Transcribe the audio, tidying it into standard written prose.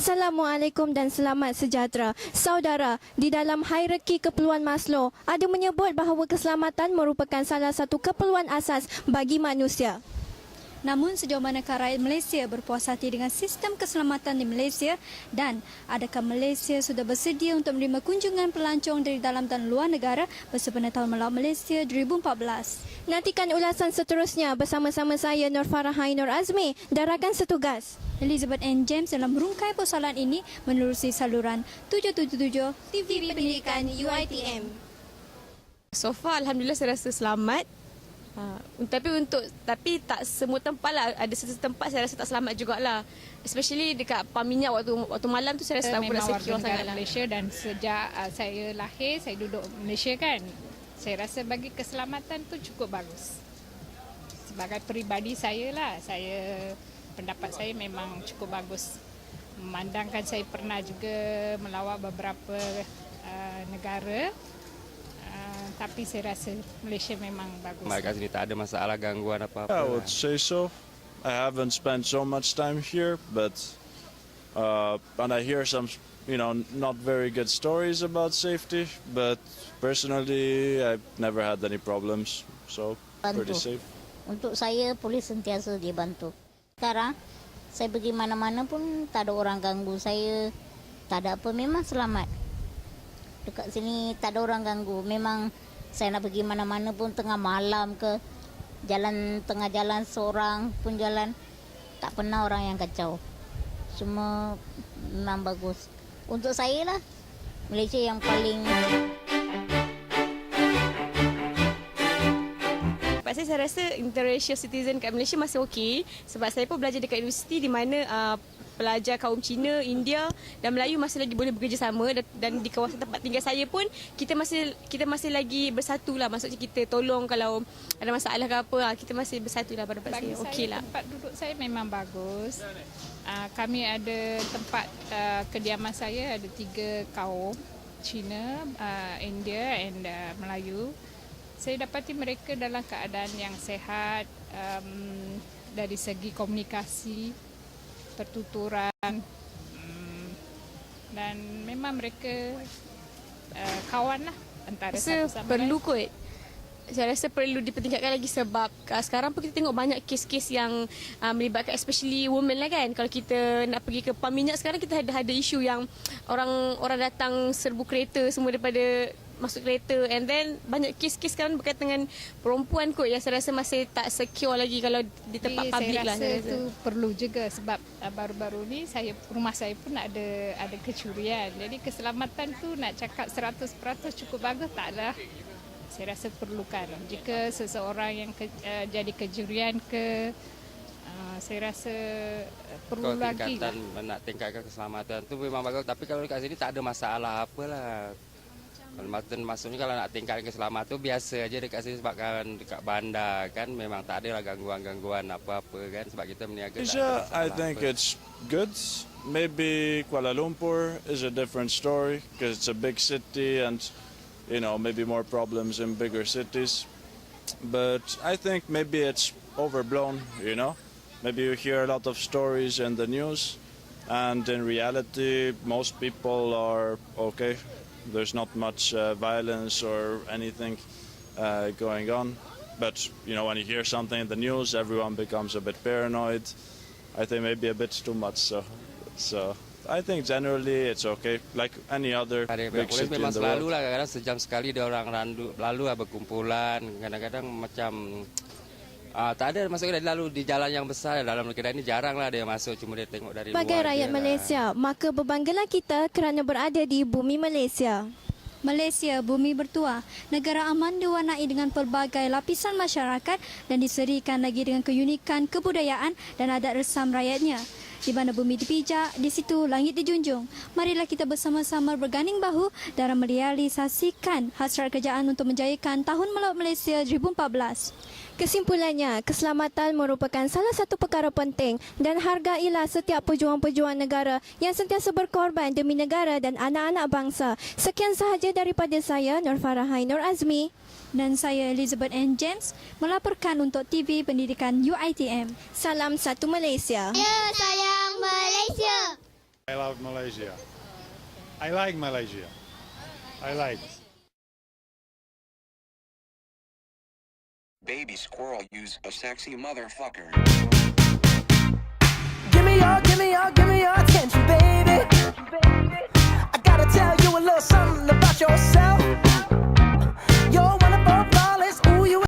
Assalamualaikum dan selamat sejahtera. Saudara, di dalam hierarki keperluan Maslow, ada menyebut bahawa keselamatan merupakan salah satu keperluan asas bagi manusia. Namun sejauh manakah rakyat Malaysia berpuas hati dengan sistem keselamatan di Malaysia dan adakah Malaysia sudah bersedia untuk menerima kunjungan pelancong dari dalam dan luar negara bersempena Tahun Melaut Malaysia 2014? Nantikan ulasan seterusnya bersama-sama saya Nur Farahain Nur Azmi dan rakan setugas Elizabeth N. James dalam merungkai persoalan ini menerusi saluran 777 TV Pendidikan UiTM. So far Alhamdulillah saya rasa selamat. Tapi tak semua tempat lah. Ada satu tempat saya rasa tak selamat jugalah. Especially dekat Pam Minyak waktu malam tu saya rasa tak berapa secure sangat lah. Malaysia dan sejak saya lahir saya duduk Malaysia kan. Saya rasa bagi keselamatan tu cukup bagus. Sebagai peribadi saya lah, pendapat saya memang cukup bagus. Memandangkan saya pernah juga melawat beberapa negara. Tapi saya rasa Malaysia memang bagus. Kat sini tak ada masalah gangguan apa-apa. I would say so. I haven't spent so much time here, but and I hear some, not very good stories about safety. But personally, I've never had any problems, so pretty safe. Untuk saya, polis sentiasa dia bantu. Sekarang, saya pergi mana-mana pun tak ada orang ganggu saya, tak ada apa, memang selamat. Dekat sini tak ada orang ganggu. Memang saya nak pergi mana-mana pun tengah malam ke tengah jalan seorang pun jalan, tak pernah orang yang kacau. Semua memang bagus. Untuk saya lah, Malaysia yang paling. Saya rasa interracial citizen kat Malaysia masih okey. Sebab saya pun belajar dekat universiti di mana pelajar kaum Cina, India dan Melayu masih lagi boleh bekerjasama dan di kawasan tempat tinggal saya pun kita masih lagi bersatu lah. Maksudnya kita tolong kalau ada masalah ke apa, kita masih bersatu lah pada tempat saya. Okey lah. Tempat duduk saya memang bagus. Kami ada tempat kediaman saya ada 3 kaum, Cina, India and Melayu. Saya dapati mereka dalam keadaan yang sehat dari segi komunikasi, pertuturan dan memang mereka kawan lah antara satu sama perlu lain. kot. Saya rasa perlu dipertingkatkan lagi sebab sekarang pun kita tengok banyak kes-kes yang melibatkan especially women lah kan. Kalau kita nak pergi ke Pam Minyak sekarang kita ada isu yang orang datang serbu kereta semua daripada masuk kereta and then banyak kes-kes sekarang berkaitan dengan perempuan kot yang saya rasa masih tak secure lagi kalau di tempat public lah. Saya rasa itu perlu juga sebab baru-baru ni rumah saya pun ada kecurian. Jadi keselamatan tu nak cakap 100% cukup bagus tak lah. Saya rasa perlukan. Jika seseorang yang jadi kecurian saya rasa perlu lagi lah. Nak tingkatkan keselamatan tu memang bagus. Tapi kalau dekat sini tak ada masalah apalah. Maksudnya kalau nak tingkatkan keselamatan tu biasa aja dekat sini sebab kan dekat bandar kan memang tak ada lah gangguan-gangguan apa-apa kan sebab kita meniaga. Asia, I think it's good. Maybe Kuala Lumpur is a different story because it's a big city and maybe more problems in bigger cities. But I think maybe it's overblown, Maybe you hear a lot of stories in the news and in reality most people are okay. There's not much violence or anything going on. But, when you hear something in the news, everyone becomes a bit paranoid. I think maybe a bit too much. So I think generally it's okay, like any other big city in memang the selalu world. lah, kadang-kadang sejam sekali dia orang lalu berkumpulan. Kadang-kadang macam tak ada masuk lalu di jalan yang besar dalam kedai ni jarang lah dia masuk, cuma dia tengok dari luar. Sebagai rakyat Malaysia, maka berbanggalah kita kerana berada di bumi Malaysia. Malaysia, bumi bertuah, negara aman diwarnai dengan pelbagai lapisan masyarakat dan diserikan lagi dengan keunikan kebudayaan dan adat resam rakyatnya. Di mana bumi dipijak, di situ langit dijunjung. Marilah kita bersama-sama berganding bahu dalam merealisasikan hasrat kerajaan untuk menjayakan Tahun Melaut Malaysia 2014. Kesimpulannya, keselamatan merupakan salah satu perkara penting dan hargailah setiap pejuang-pejuang negara yang sentiasa berkorban demi negara dan anak-anak bangsa. Sekian sahaja daripada saya, Nur Farahain Nur Azmi. Dan saya Elizabeth N. James melaporkan untuk TV Pendidikan UiTM. Salam satu Malaysia. Ya, sayang Malaysia. I love Malaysia. I like Malaysia. I like. Baby squirrel use a sexy motherfucker.